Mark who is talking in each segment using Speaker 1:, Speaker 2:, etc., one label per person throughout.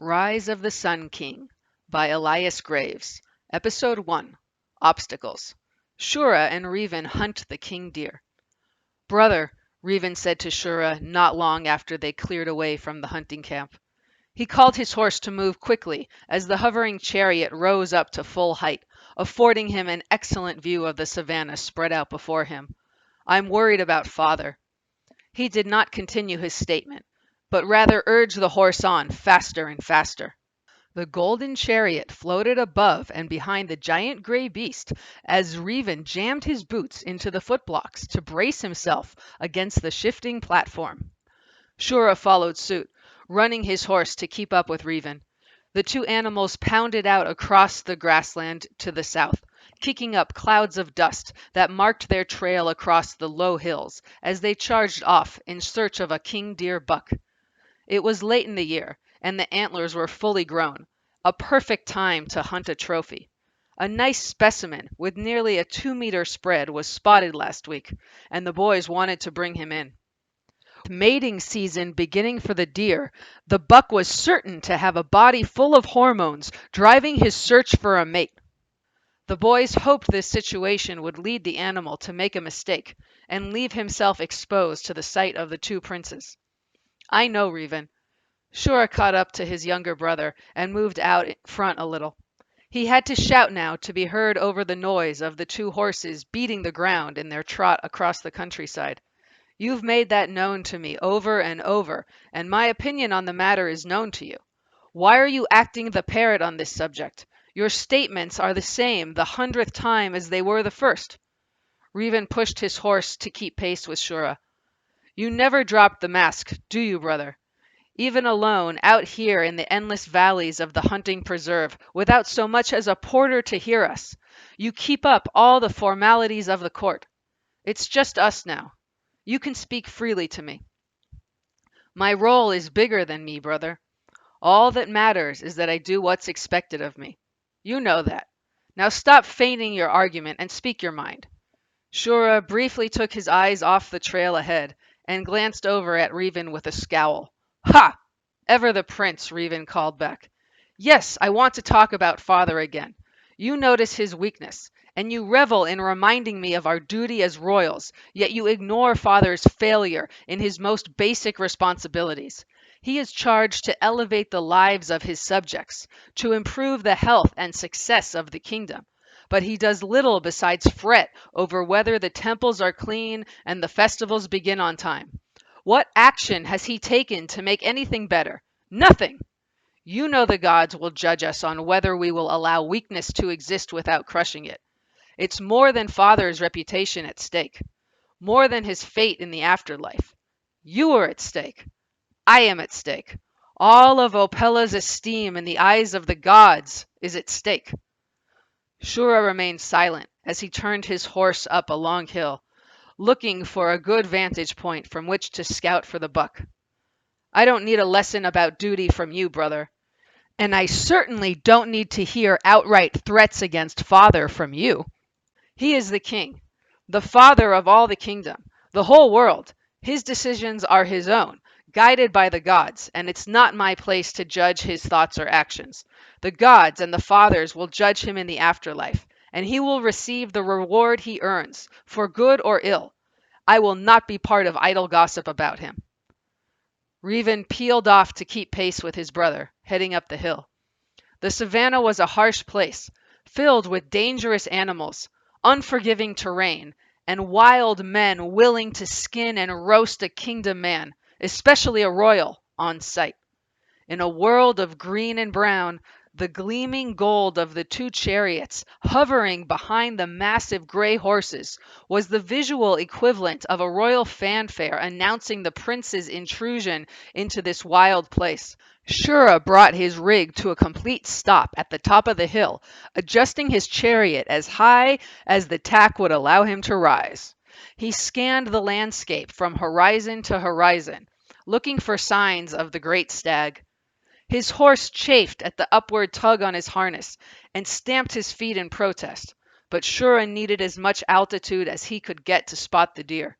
Speaker 1: Rise of the Sun King by Elias Graves. Episode 1. Obstacles. Shura and Revan hunt the king deer. Brother, Revan said to Shura not long after they cleared away from the hunting camp. He called his horse to move quickly as the hovering chariot rose up to full height, affording him an excellent view of the savannah spread out before him. I'm worried about father. He did not continue his statement, but rather urged the horse on faster and faster. The golden chariot floated above and behind the giant gray beast as Revan jammed his boots into the footblocks to brace himself against the shifting platform. Shura followed suit, running his horse to keep up with Revan. The two animals pounded out across the grassland to the south, kicking up clouds of dust that marked their trail across the low hills as they charged off in search of a king deer buck. It was late in the year, and the antlers were fully grown, a perfect time to hunt a trophy. A nice specimen with nearly a 2-meter spread was spotted last week, and the boys wanted to bring him in. Mating season beginning for the deer, the buck was certain to have a body full of hormones driving his search for a mate. The boys hoped this situation would lead the animal to make a mistake and leave himself exposed to the sight of the two princes. I know, Revan. Shura caught up to his younger brother and moved out in front a little. He had to shout now to be heard over the noise of the two horses beating the ground in their trot across the countryside. You've made that known to me over and over, and my opinion on the matter is known to you. Why are you acting the parrot on this subject? Your statements are the same the 100th time as they were the first. Revan pushed his horse to keep pace with Shura. You never dropped the mask, do you, brother? Even alone, out here in the endless valleys of the hunting preserve, without so much as a porter to hear us, you keep up all the formalities of the court. It's just us now. You can speak freely to me. My role is bigger than me, brother. All that matters is that I do what's expected of me. You know that. Now stop feigning your argument and speak your mind. Shura briefly took his eyes off the trail ahead and glanced over at Revan with a scowl. Ha! Ever the prince, Revan called back. Yes, I want to talk about father again. You notice his weakness, and you revel in reminding me of our duty as royals, yet you ignore father's failure in his most basic responsibilities. He is charged to elevate the lives of his subjects, to improve the health and success of the kingdom. But he does little besides fret over whether the temples are clean and the festivals begin on time. What action has he taken to make anything better? Nothing. You know the gods will judge us on whether we will allow weakness to exist without crushing it. It's more than father's reputation at stake, more than his fate in the afterlife. You are at stake. I am at stake. All of Opella's esteem in the eyes of the gods is at stake. Shura remained silent as he turned his horse up a long hill, looking for a good vantage point from which to scout for the buck. I don't need a lesson about duty from you, brother. And I certainly don't need to hear outright threats against father from you. He is the king, the father of all the kingdom, the whole world. His decisions are his own, guided by the gods, and it's not my place to judge his thoughts or actions. The gods and the fathers will judge him in the afterlife, and he will receive the reward he earns, for good or ill. I will not be part of idle gossip about him. Revan peeled off to keep pace with his brother, heading up the hill. The savannah was a harsh place, filled with dangerous animals, unforgiving terrain, and wild men willing to skin and roast a kingdom man, especially a royal, on sight. In a world of green and brown, the gleaming gold of the two chariots hovering behind the massive gray horses was the visual equivalent of a royal fanfare announcing the prince's intrusion into this wild place. Shura brought his rig to a complete stop at the top of the hill, adjusting his chariot as high as the tack would allow him to rise. He scanned the landscape from horizon to horizon, looking for signs of the great stag. His horse chafed at the upward tug on his harness and stamped his feet in protest, but Shura needed as much altitude as he could get to spot the deer.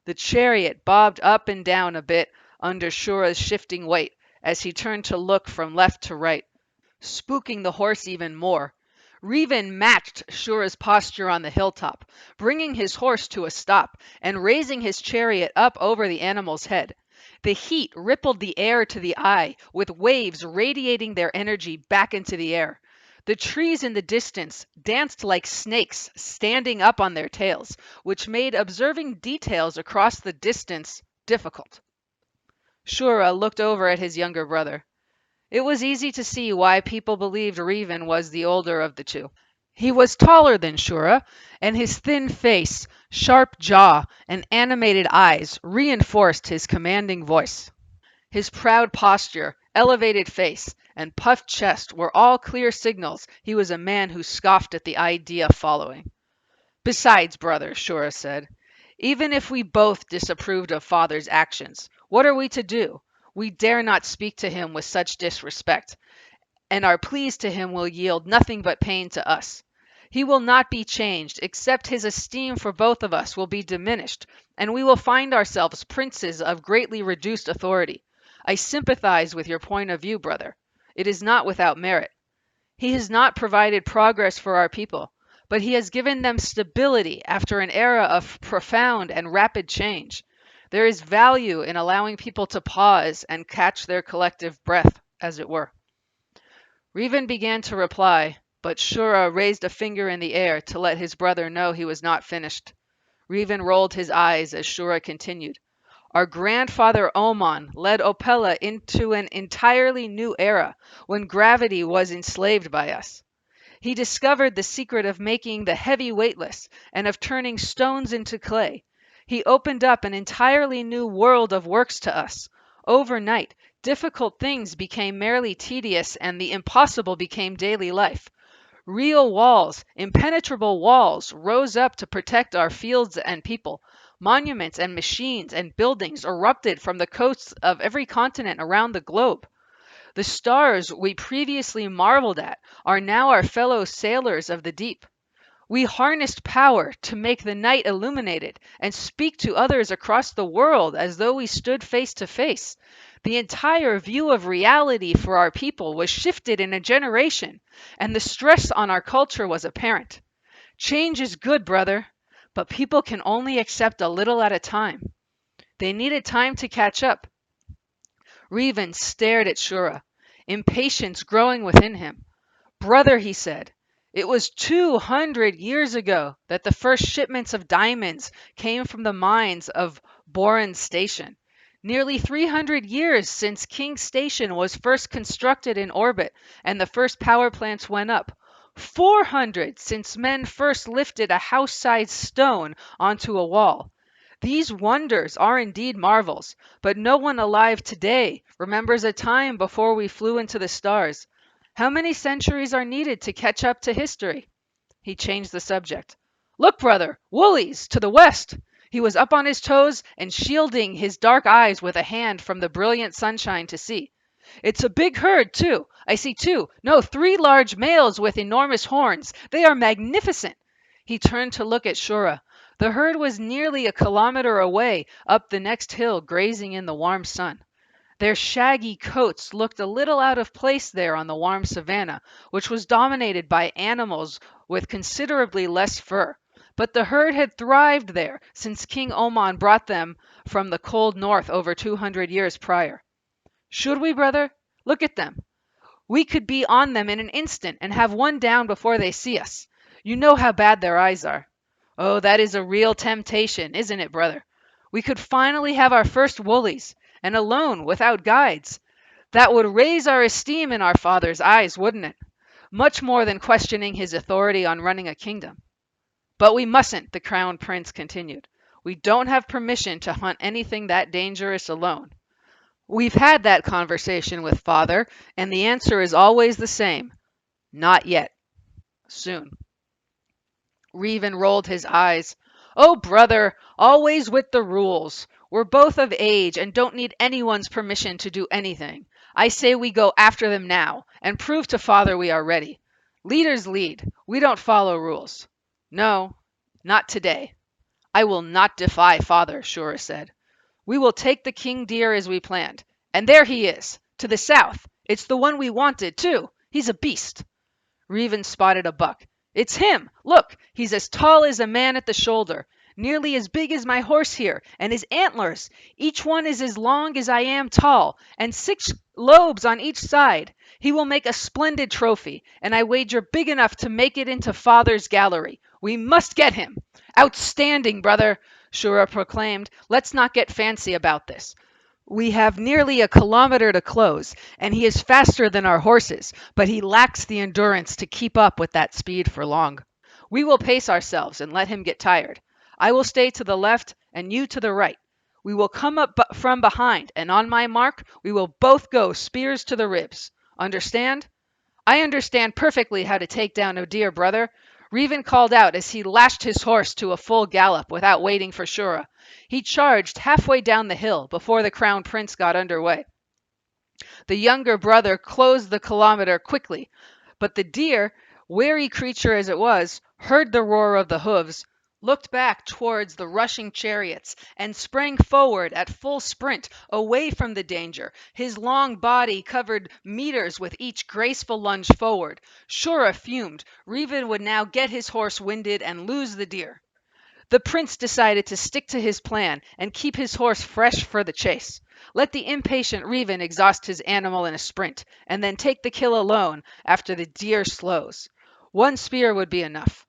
Speaker 1: The chariot bobbed up and down a bit under Shura's shifting weight as he turned to look from left to right, spooking the horse even more. Revan matched Shura's posture on the hilltop, bringing his horse to a stop and raising his chariot up over the animal's head. The heat rippled the air to the eye, with waves radiating their energy back into the air. The trees in the distance danced like snakes standing up on their tails, which made observing details across the distance difficult. Shura looked over at his younger brother. It was easy to see why people believed Revan was the older of the two. He was taller than Shura, and his thin face, sharp jaw, and animated eyes reinforced his commanding voice. His proud posture, elevated face, and puffed chest were all clear signals he was a man who scoffed at the idea of following. Besides, brother, Shura said, even if we both disapproved of father's actions, what are we to do? We dare not speak to him with such disrespect, and our pleas to him will yield nothing but pain to us. He will not be changed, except his esteem for both of us will be diminished, and we will find ourselves princes of greatly reduced authority. I sympathize with your point of view, brother. It is not without merit. He has not provided progress for our people, but he has given them stability after an era of profound and rapid change. There is value in allowing people to pause and catch their collective breath, as it were. Revan began to reply, but Shura raised a finger in the air to let his brother know he was not finished. Revan rolled his eyes as Shura continued. Our grandfather Oman led Opella into an entirely new era when gravity was enslaved by us. He discovered the secret of making the heavy weightless and of turning stones into clay. He opened up an entirely new world of works to us. Overnight, difficult things became merely tedious and the impossible became daily life. Real walls, impenetrable walls, rose up to protect our fields and people. Monuments and machines and buildings erupted from the coasts of every continent around the globe. The stars we previously marveled at are now our fellow sailors of the deep. We harnessed power to make the night illuminated and speak to others across the world as though we stood face to face. The entire view of reality for our people was shifted in a generation, and the stress on our culture was apparent. Change is good, brother, but people can only accept a little at a time. They needed time to catch up. Revan stared at Shura, impatience growing within him. Brother, he said, it was 200 years ago that the first shipments of diamonds came from the mines of Boran Station. Nearly 300 years since King Station was first constructed in orbit and the first power plants went up. 400 since men first lifted a house-sized stone onto a wall. These wonders are indeed marvels, but no one alive today remembers a time before we flew into the stars. How many centuries are needed to catch up to history? He changed the subject. Look, brother, woolies to the west. He was up on his toes and shielding his dark eyes with a hand from the brilliant sunshine to see. It's a big herd, too. I see two, no, three large males with enormous horns. They are magnificent. He turned to look at Shura. The herd was nearly a kilometer away up the next hill, grazing in the warm sun. Their shaggy coats looked a little out of place there on the warm savanna, which was dominated by animals with considerably less fur. But the herd had thrived there since King Oman brought them from the cold north over 200 years prior. Should we, brother? Look at them. We could be on them in an instant and have one down before they see us. You know how bad their eyes are. Oh, that is a real temptation, isn't it, brother? We could finally have our first woolies, and alone, without guides. That would raise our esteem in our father's eyes, wouldn't it? Much more than questioning his authority on running a kingdom. But we mustn't, the crown prince continued. We don't have permission to hunt anything that dangerous alone. We've had that conversation with father, and the answer is always the same. Not yet. Soon. Revan rolled his eyes. Oh, brother, always with the rules. We're both of age and don't need anyone's permission to do anything. I say we go after them now and prove to father we are ready. Leaders lead. We don't follow rules. No, not today. I will not defy father, Shura said. We will take the king deer as we planned. And there he is. To the south. It's the one we wanted, too. He's a beast. Reven spotted a buck. It's him! Look, he's as tall as a man at the shoulder, nearly as big as my horse here, and his antlers, each one is as long as I am tall, and 6 lobes on each side. He will make a splendid trophy, and I wager big enough to make it into father's gallery. We must get him. Outstanding, brother, Shura proclaimed. Let's not get fancy about this. We have nearly a kilometer to close, and he is faster than our horses, but he lacks the endurance to keep up with that speed for long. We will pace ourselves and let him get tired. I will stay to the left and you to the right. We will come up from behind, and on my mark, we will both go spears to the ribs. Understand? I understand perfectly how to take down a deer, brother. Reven called out as he lashed his horse to a full gallop without waiting for Shura. He charged halfway down the hill before the crown prince got under way. The younger brother closed the kilometer quickly, but the deer, wary creature as it was, heard the roar of the hoofs, looked back towards the rushing chariots, and sprang forward at full sprint away from the danger, his long body covered meters with each graceful lunge forward. Shura fumed. Reven would now get his horse winded and lose the deer. The prince decided to stick to his plan and keep his horse fresh for the chase. Let the impatient Reven exhaust his animal in a sprint, and then take the kill alone after the deer slows. 1 spear would be enough.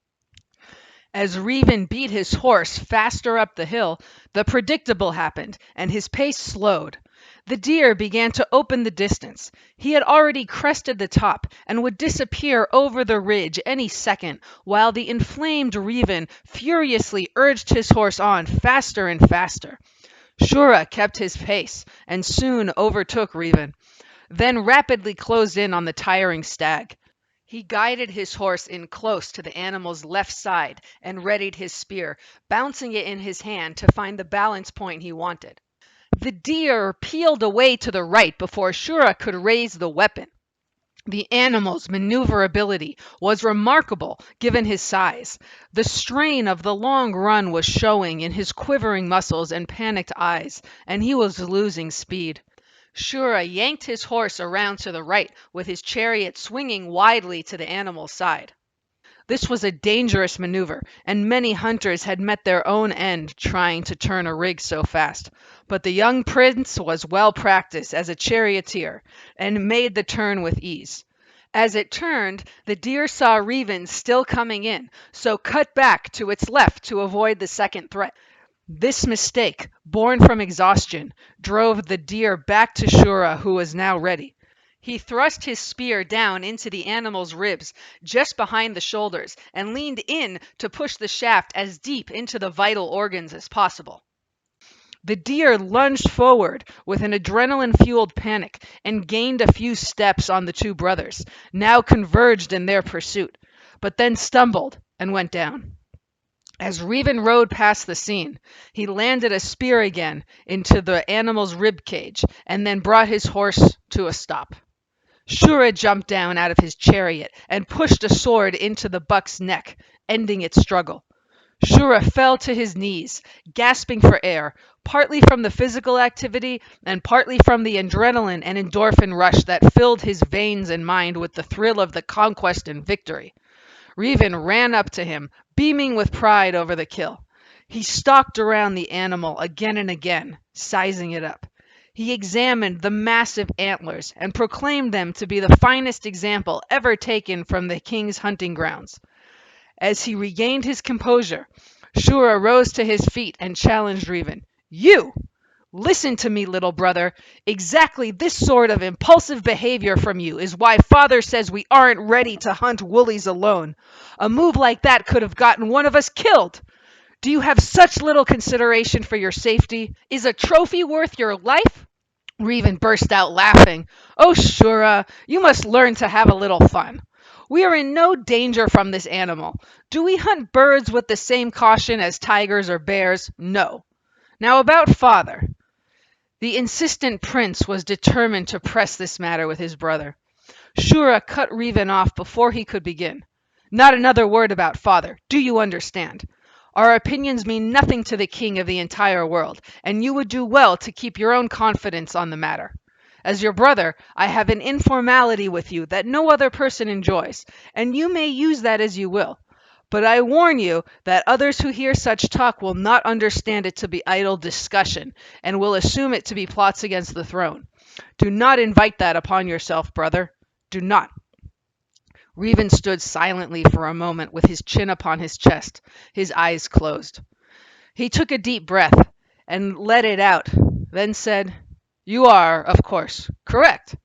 Speaker 1: As Reven beat his horse faster up the hill, the predictable happened, and his pace slowed. The deer began to open the distance. He had already crested the top and would disappear over the ridge any second, while the inflamed Reven furiously urged his horse on faster and faster. Shura kept his pace and soon overtook Reven, then rapidly closed in on the tiring stag. He guided his horse in close to the animal's left side and readied his spear, bouncing it in his hand to find the balance point he wanted. The deer peeled away to the right before Shura could raise the weapon. The animal's maneuverability was remarkable given his size. The strain of the long run was showing in his quivering muscles and panicked eyes, and he was losing speed. Shura yanked his horse around to the right, with his chariot swinging widely to the animal's side. This was a dangerous maneuver, and many hunters had met their own end trying to turn a rig so fast. But the young prince was well practiced as a charioteer, and made the turn with ease. As it turned, the deer saw Reven still coming in, so cut back to its left to avoid the second threat. This mistake, born from exhaustion, drove the deer back to Shura, who was now ready. He thrust his spear down into the animal's ribs, just behind the shoulders, and leaned in to push the shaft as deep into the vital organs as possible. The deer lunged forward with an adrenaline-fueled panic and gained a few steps on the 2 brothers, now converged in their pursuit, but then stumbled and went down. As Reven rode past the scene, he landed a spear again into the animal's rib cage and then brought his horse to a stop. Shura jumped down out of his chariot and pushed a sword into the buck's neck, ending its struggle. Shura fell to his knees, gasping for air, partly from the physical activity and partly from the adrenaline and endorphin rush that filled his veins and mind with the thrill of the conquest and victory. Reven ran up to him, beaming with pride over the kill. He stalked around the animal again and again, sizing it up. He examined the massive antlers and proclaimed them to be the finest example ever taken from the king's hunting grounds. As he regained his composure, Shura rose to his feet and challenged Reven. You! Listen to me, little brother. Exactly this sort of impulsive behavior from you is why Father says we aren't ready to hunt woolies alone. A move like that could have gotten one of us killed. Do you have such little consideration for your safety? Is a trophy worth your life? Reven burst out laughing. Oh, Shura, you must learn to have a little fun. We are in no danger from this animal. Do we hunt birds with the same caution as tigers or bears? No. Now about Father. The insistent prince was determined to press this matter with his brother. Shura cut Reven off before he could begin. Not another word about Father. Do you understand? Our opinions mean nothing to the king of the entire world, and you would do well to keep your own confidence on the matter. As your brother, I have an informality with you that no other person enjoys, and you may use that as you will. But I warn you that others who hear such talk will not understand it to be idle discussion, and will assume it to be plots against the throne. Do not invite that upon yourself, brother. Do not. Reuben stood silently for a moment with his chin upon his chest, his eyes closed. He took a deep breath and let it out, then said, "You are, of course, correct.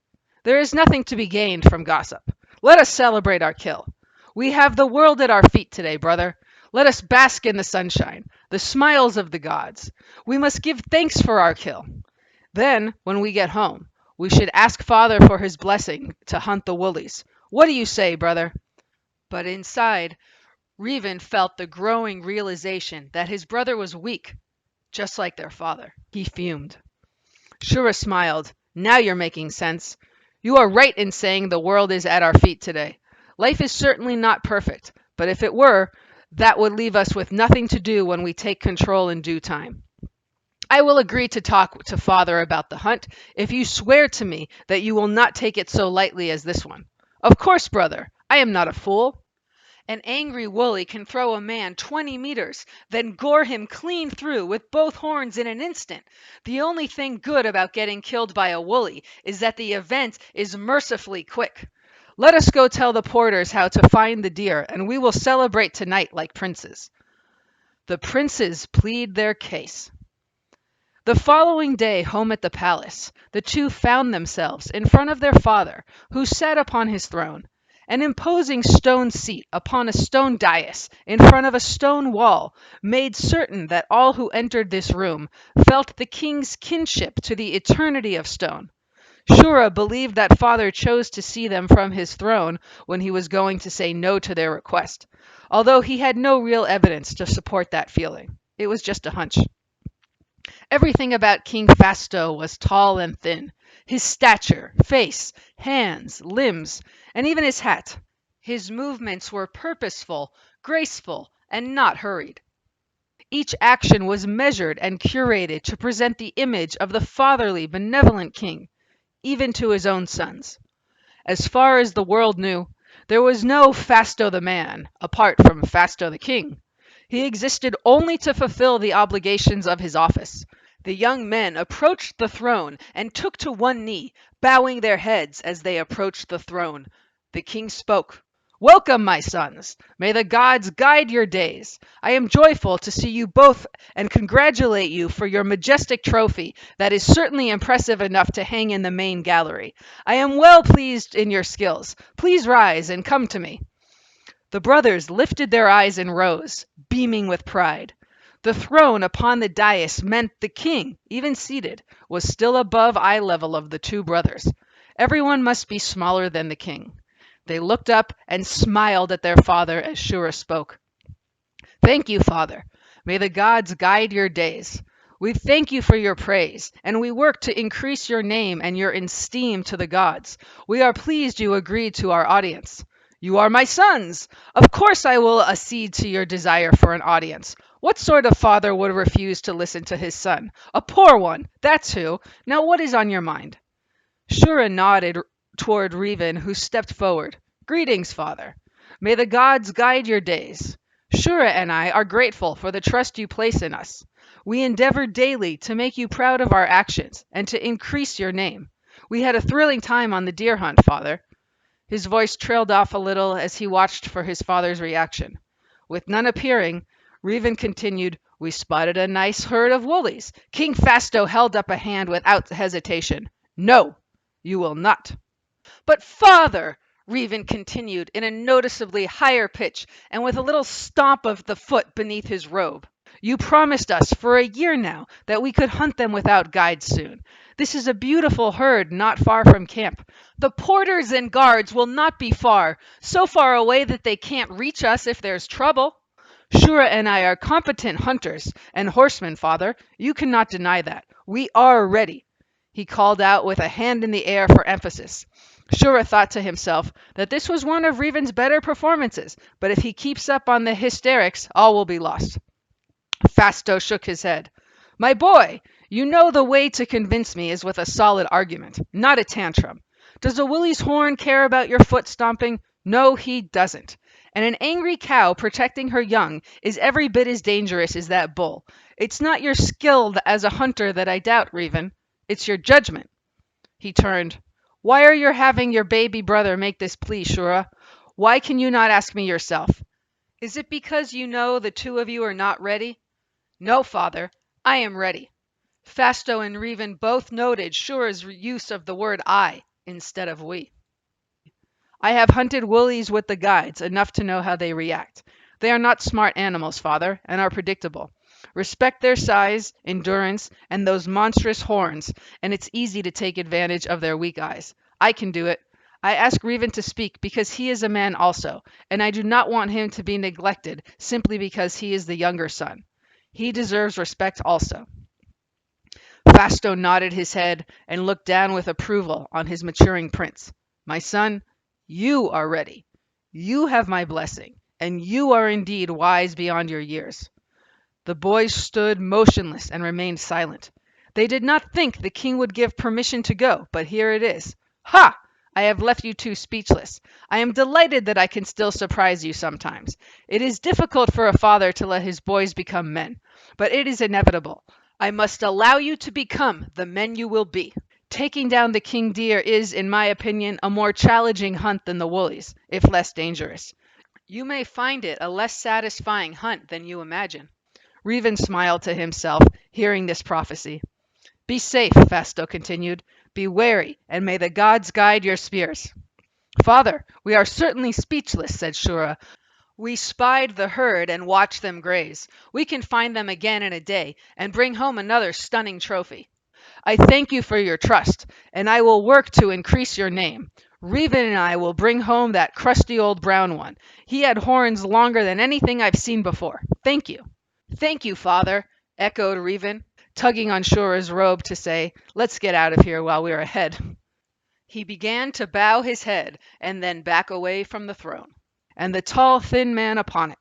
Speaker 1: There is nothing to be gained from gossip. Let us celebrate our kill. We have the world at our feet today, brother. Let us bask in the sunshine, the smiles of the gods. We must give thanks for our kill. Then, when we get home, we should ask father for his blessing to hunt the woolies. What do you say, brother?" But inside, Reuben felt the growing realization that his brother was weak, just like their father. He fumed. Shura smiled. "Now you're making sense. You are right in saying the world is at our feet today. Life is certainly not perfect, but if it were, that would leave us with nothing to do when we take control in due time. I will agree to talk to father about the hunt if you swear to me that you will not take it so lightly as this one. Of course, brother, I am not a fool. An angry woolly can throw a man 20 meters, then gore him clean through with both horns in an instant. The only thing good about getting killed by a woolly is that the event is mercifully quick. Let us go tell the porters how to find the deer, and we will celebrate tonight like princes." The princes plead their case. The following day, home at the palace, the two found themselves in front of their father, who sat upon his throne. An imposing stone seat upon a stone dais in front of a stone wall made certain that all who entered this room felt the king's kinship to the eternity of stone. Shura believed that father chose to see them from his throne when he was going to say no to their request, although he had no real evidence to support that feeling. It was just a hunch. Everything about King Fasto was tall and thin. His stature, face, hands, limbs, and even his hat. His movements were purposeful, graceful, and not hurried. Each action was measured and curated to present the image of the fatherly, benevolent king, even to his own sons. As far as the world knew, there was no Fasto the man, apart from Fasto the king. He existed only to fulfill the obligations of his office. The young men approached the throne and took to one knee, bowing their heads as they approached the throne. The king spoke. "Welcome, my sons. May the gods guide your days. I am joyful to see you both and congratulate you for your majestic trophy that is certainly impressive enough to hang in the main gallery. I am well pleased in your skills. Please rise and come to me." The brothers lifted their eyes and rose, beaming with pride. The throne upon the dais meant the king, even seated, was still above eye level of the two brothers. Everyone must be smaller than the king. They looked up and smiled at their father as Shura spoke. "Thank you, father. May the gods guide your days. We thank you for your praise, and we work to increase your name and your esteem to the gods. We are pleased you agreed to our audience." "You are my sons. Of course I will accede to your desire for an audience. What sort of father would refuse to listen to his son? A poor one, that's who. Now what is on your mind?" Shura nodded toward Reuben, who stepped forward. "Greetings, father. May the gods guide your days. Shura and I are grateful for the trust you place in us. We endeavor daily to make you proud of our actions and to increase your name. We had a thrilling time on the deer hunt, father." His voice trailed off a little as he watched for his father's reaction. With none appearing, Reuben continued, "We spotted a nice herd of woolies." King Fasto held up a hand without hesitation. "No, you will not." "But father," Reuben continued in a noticeably higher pitch and with a little stomp of the foot beneath his robe, "you promised us for a year now that we could hunt them without guides soon. This is a beautiful herd not far from camp. The porters and guards will not be far, so far away that they can't reach us if there's trouble. Shura and I are competent hunters and horsemen, father. You cannot deny that. We are ready." He called out with a hand in the air for emphasis. Shura thought to himself that this was one of Reuben's better performances, but if he keeps up on the hysterics, all will be lost. Fasto shook his head. "My boy, You know the way to convince me is with a solid argument, not a tantrum. Does a Willie's horn care about your foot stomping? No, he doesn't. And an angry cow protecting her young is every bit as dangerous as that bull. It's not your skill as a hunter that I doubt, Reven. It's your judgment. He turned. Why are you having your baby brother make this plea, Shura? Why can you not ask me yourself? Is it because you know the two of you are not ready? No, father, I am ready. Fasto and Reven both noted Shura's use of the word I instead of we. I have hunted woolies with the guides enough to know how they react. They are not smart animals, father, and are predictable. Respect their size, endurance, and those monstrous horns, and it's easy to take advantage of their weak eyes. I can do it. I ask Reven to speak because he is a man also, and I do not want him to be neglected simply because he is the younger son. He deserves respect also. Fasto nodded his head and looked down with approval on his maturing prince. My son, you are ready. You have my blessing, and you are indeed wise beyond your years. The boys stood motionless and remained silent. They did not think the king would give permission to go, but here it is. Ha! I have left you two speechless. I am delighted that I can still surprise you sometimes. It is difficult for a father to let his boys become men, but it is inevitable. I must allow you to become the men you will be. Taking down the king deer is, in my opinion, a more challenging hunt than the woolies, if less dangerous. You may find it a less satisfying hunt than you imagine. Reven smiled to himself, hearing this prophecy. Be safe, Fasto continued. Be wary, and may the gods guide your spears. Father, we are certainly speechless, said Shura. We spied the herd and watched them graze. We can find them again in a day, and bring home another stunning trophy. I thank you for your trust, and I will work to increase your name. Reven and I will bring home that crusty old brown one. He had horns longer than anything I've seen before. Thank you. Thank you, father, echoed Reven, tugging on Shura's robe to say, let's get out of here while we're ahead. He began to bow his head and then back away from the throne, and the tall, thin man upon it.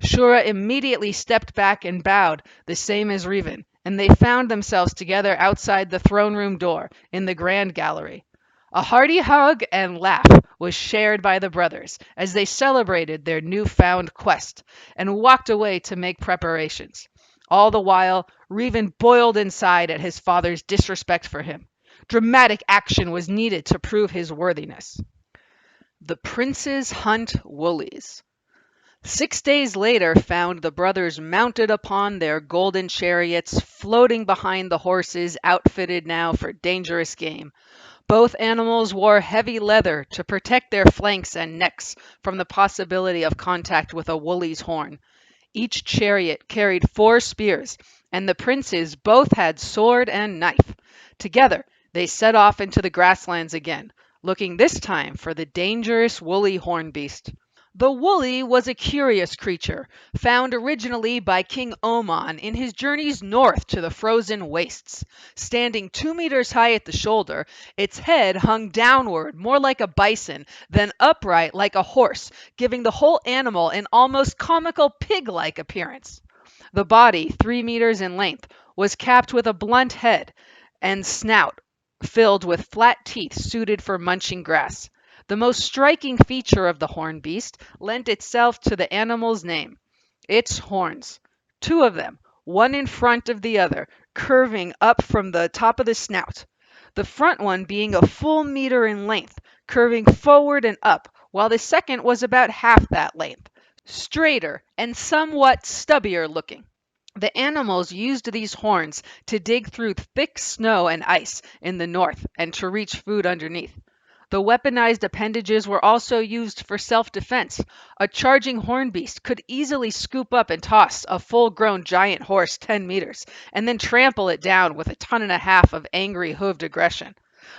Speaker 1: Shura immediately stepped back and bowed, the same as Reven, and they found themselves together outside the throne room door in the grand gallery. A hearty hug and laugh was shared by the brothers as they celebrated their new-found quest and walked away to make preparations. All the while, Reven boiled inside at his father's disrespect for him. Dramatic action was needed to prove his worthiness. The princes hunt woolies. 6 days later found the brothers mounted upon their golden chariots, floating behind the horses outfitted now for dangerous game. Both animals wore heavy leather to protect their flanks and necks from the possibility of contact with a woolly's horn. Each chariot carried 4 spears, and the princes both had sword and knife. Together they set off into the grasslands again, looking this time for the dangerous woolly horn beast. The woolly was a curious creature, found originally by King Oman in his journeys north to the frozen wastes. Standing 2 meters high at the shoulder, its head hung downward more like a bison than upright like a horse, giving the whole animal an almost comical pig-like appearance. The body, 3 meters in length, was capped with a blunt head and snout filled with flat teeth suited for munching grass. The most striking feature of the horn beast lent itself to the animal's name, its horns. 2 of them, one in front of the other, curving up from the top of the snout. The front one being a full meter in length, curving forward and up, while the second was about half that length, straighter and somewhat stubbier looking. The animals used these horns to dig through thick snow and ice in the north and to reach food underneath. The weaponized appendages were also used for self-defense. A charging hornbeast could easily scoop up and toss a full-grown giant horse 10 meters, and then trample it down with a ton and a half of angry hooved aggression.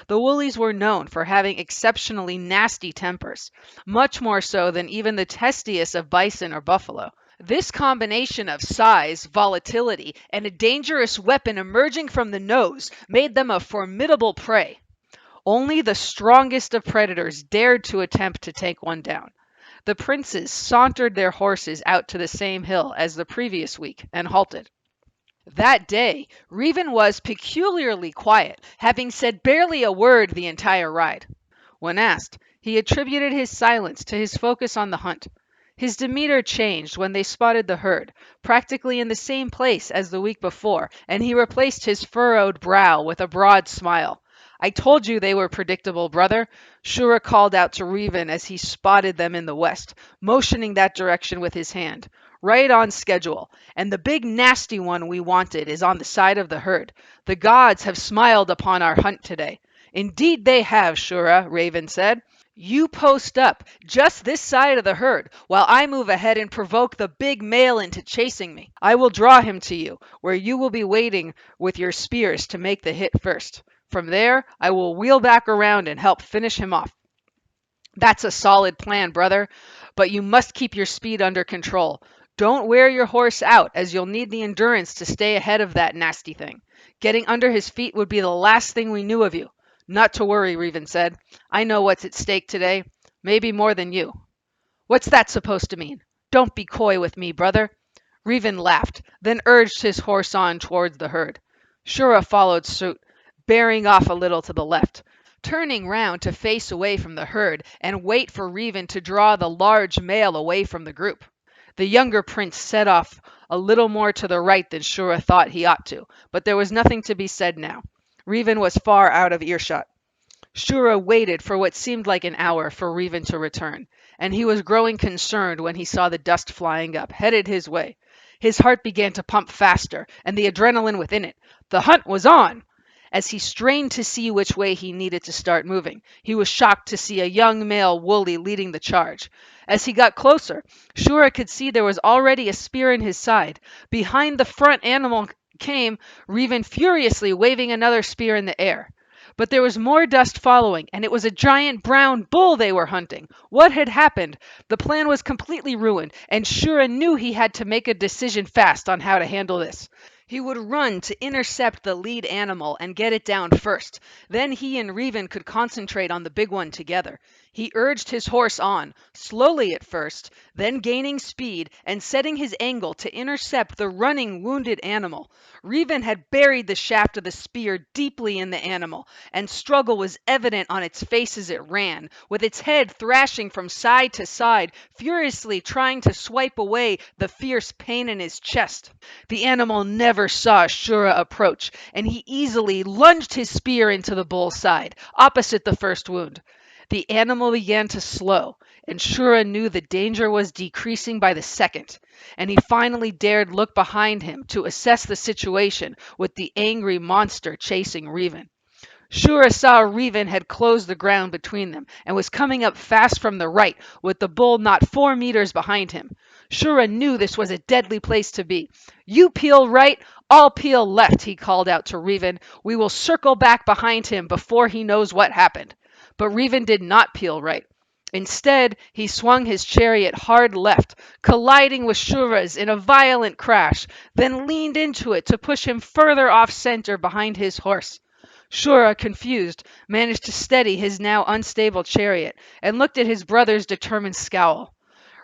Speaker 1: The woolies were known for having exceptionally nasty tempers, much more so than even the testiest of bison or buffalo. This combination of size, volatility, and a dangerous weapon emerging from the nose made them a formidable prey. Only the strongest of predators dared to attempt to take one down. The princes sauntered their horses out to the same hill as the previous week and halted. That day, Reven was peculiarly quiet, having said barely a word the entire ride. When asked, he attributed his silence to his focus on the hunt. His demeanor changed when they spotted the herd, practically in the same place as the week before, and he replaced his furrowed brow with a broad smile. I told you they were predictable, brother, Shura called out to Reven as he spotted them in the west, motioning that direction with his hand. Right on schedule, and the big nasty one we wanted is on the side of the herd. The gods have smiled upon our hunt today. Indeed they have, Shura, Raven said. You post up just this side of the herd while I move ahead and provoke the big male into chasing me. I will draw him to you, where you will be waiting with your spears to make the hit first. From there, I will wheel back around and help finish him off. That's a solid plan, brother, but you must keep your speed under control. Don't wear your horse out, as you'll need the endurance to stay ahead of that nasty thing. Getting under his feet would be the last thing we knew of you. Not to worry, Reven said. I know what's at stake today. Maybe more than you. What's that supposed to mean? Don't be coy with me, brother. Reven laughed, then urged his horse on towards the herd. Shura followed suit, bearing off a little to the left, turning round to face away from the herd and wait for Reven to draw the large male away from the group. The younger prince set off a little more to the right than Shura thought he ought to, but there was nothing to be said now. Reven was far out of earshot. Shura waited for what seemed like an hour for Reven to return, and he was growing concerned when he saw the dust flying up, headed his way. His heart began to pump faster, and the adrenaline within it. The hunt was on! As he strained to see which way he needed to start moving, he was shocked to see a young male woolly leading the charge. As he got closer, Shura could see there was already a spear in his side. Behind the front animal came Reven furiously waving another spear in the air. But there was more dust following, and it was a giant brown bull they were hunting. What had happened? The plan was completely ruined, and Shura knew he had to make a decision fast on how to handle this. He would run to intercept the lead animal and get it down first. Then he and Reven could concentrate on the big one together. He urged his horse on, slowly at first, then gaining speed and setting his angle to intercept the running wounded animal. Reven had buried the shaft of the spear deeply in the animal, and struggle was evident on its face as it ran, with its head thrashing from side to side, furiously trying to swipe away the fierce pain in his chest. The animal never saw Shura approach, and he easily lunged his spear into the bull's side, opposite the first wound. The animal began to slow, and Shura knew the danger was decreasing by the second, and he finally dared look behind him to assess the situation with the angry monster chasing Reven. Shura saw Reven had closed the ground between them and was coming up fast from the right, with the bull not 4 meters behind him. Shura knew this was a deadly place to be. You peel right, I'll peel left, he called out to Reven. We will circle back behind him before he knows what happened. But Reven did not peel right. Instead, he swung his chariot hard left, colliding with Shura's in a violent crash, then leaned into it to push him further off center behind his horse. Shura, confused, managed to steady his now unstable chariot and looked at his brother's determined scowl.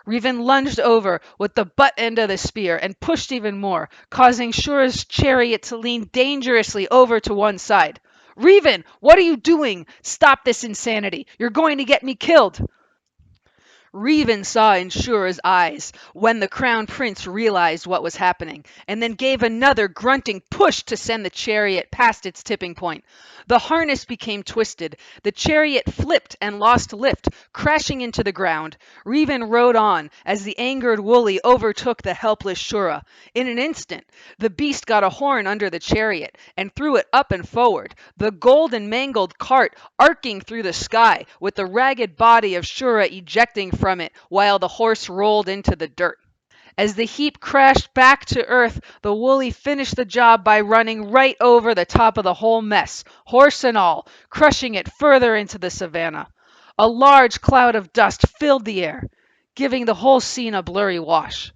Speaker 1: Reven lunged over with the butt end of the spear and pushed even more, causing Shura's chariot to lean dangerously over to one side. Reven, what are you doing? Stop this insanity. You're going to get me killed. Reven saw in Shura's eyes when the crown prince realized what was happening, and then gave another grunting push to send the chariot past its tipping point. The harness became twisted, the chariot flipped and lost lift, crashing into the ground. Reven rode on as the angered Wooly overtook the helpless Shura. In an instant, the beast got a horn under the chariot and threw it up and forward, the gold and mangled cart arcing through the sky, with the ragged body of Shura ejecting from it while the horse rolled into the dirt. As the heap crashed back to earth, the Woolly finished the job by running right over the top of the whole mess, horse and all, crushing it further into the savannah. A large cloud of dust filled the air, giving the whole scene a blurry wash.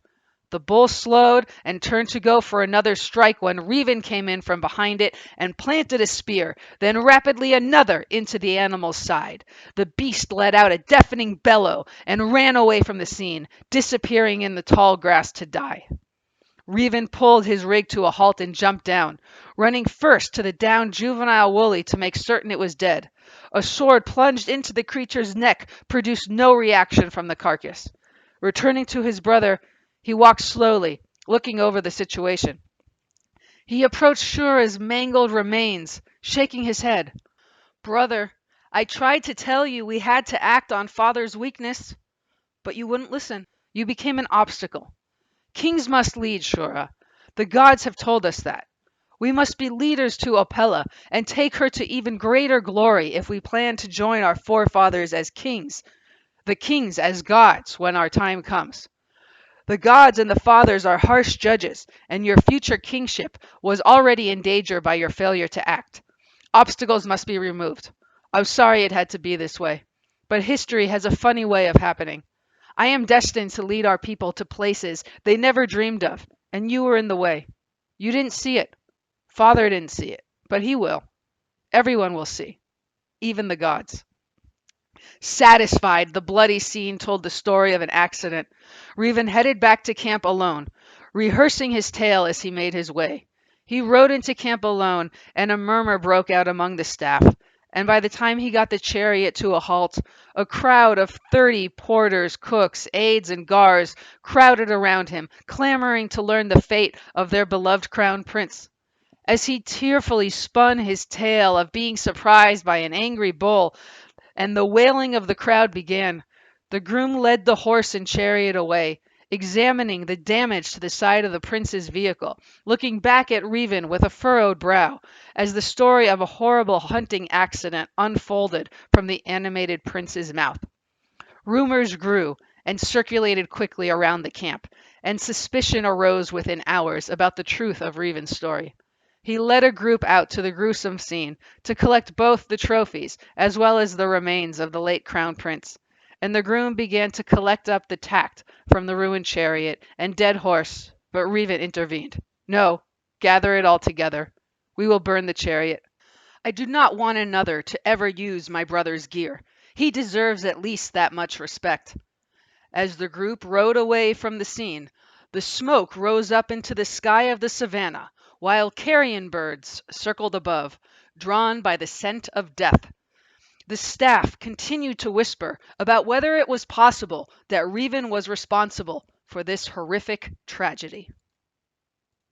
Speaker 1: The bull slowed and turned to go for another strike when Reven came in from behind it and planted a spear, then rapidly another into the animal's side. The beast let out a deafening bellow and ran away from the scene, disappearing in the tall grass to die. Revan pulled his rig to a halt and jumped down, running first to the downed juvenile Wooly to make certain it was dead. A sword plunged into the creature's neck produced no reaction from the carcass. Returning to his brother, he walked slowly, looking over the situation. He approached Shura's mangled remains, shaking his head. "Brother, I tried to tell you we had to act on father's weakness, but you wouldn't listen. You became an obstacle. Kings must lead, Shura. The gods have told us that. We must be leaders to Opella and take her to even greater glory if we plan to join our forefathers as kings, the kings as gods when our time comes. The gods and the fathers are harsh judges, and your future kingship was already in danger by your failure to act. Obstacles must be removed. I'm sorry it had to be this way, but history has a funny way of happening. I am destined to lead our people to places they never dreamed of, and you were in the way. You didn't see it. Father didn't see it, but he will. Everyone will see, even the gods." Satisfied, the bloody scene told the story of an accident. Revan headed back to camp alone, rehearsing his tale as he made his way. He rode into camp alone, and a murmur broke out among the staff. And by the time he got the chariot to a halt, a crowd of 30 porters, cooks, aides, and guards crowded around him, clamoring to learn the fate of their beloved crown prince. As he tearfully spun his tale of being surprised by an angry bull, and the wailing of the crowd began, the groom led the horse and chariot away, examining the damage to the side of the prince's vehicle, looking back at Revan with a furrowed brow, as the story of a horrible hunting accident unfolded from the animated prince's mouth. Rumors grew and circulated quickly around the camp, and suspicion arose within hours about the truth of Revan's story. He led a group out to the gruesome scene to collect both the trophies as well as the remains of the late crown prince, and the groom began to collect up the tact from the ruined chariot and dead horse, but Revan intervened. "No, gather it all together. We will burn the chariot. I do not want another to ever use my brother's gear. He deserves at least that much respect." As the group rode away from the scene, the smoke rose up into the sky of the savannah, while carrion birds circled above, drawn by the scent of death. The staff continued to whisper about whether it was possible that Revan was responsible for this horrific tragedy.